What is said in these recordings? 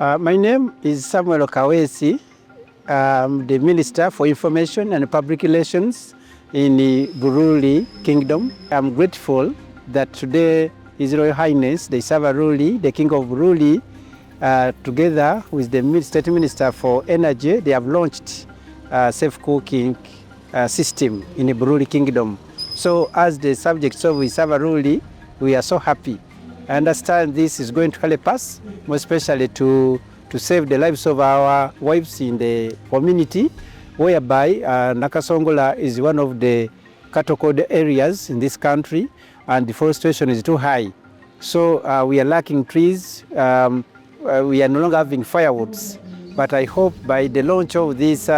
My name is Samuel Okawesi. I'm the Minister for Information and Public Relations in the Buruuli Kingdom. I'm grateful that today His Royal Highness, the Savaruli, the King of Buruuli, together with the State Minister for Energy, they have launched a safe cooking system in the Buruuli Kingdom. So as the subjects of Savaruli, we are so happy. I understand this is going to help us, more especially to save the lives of our wives in the community, whereby Nakasongola is one of the cattle-cod areas in this country, and deforestation is too high. So we are lacking trees. We are no longer having firewoods. But I hope by the launch of this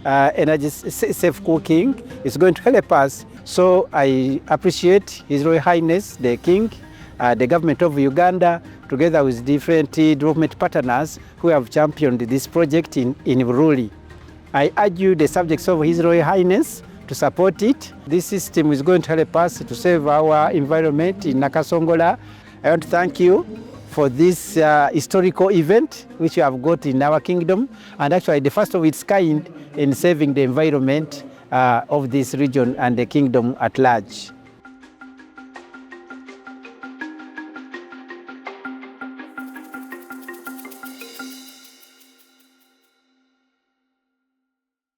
energy safe cooking, it's going to help us. So I appreciate His Royal Highness, the King, the government of Uganda, together with different development partners who have championed this project in Buruuli. I urge you, the subjects of His Royal Highness, to support it. This system is going to help us to save our environment in Nakasongola. I want to thank you for this historical event which you have got in our kingdom, and actually the first of its kind in saving the environment of this region and the kingdom at large.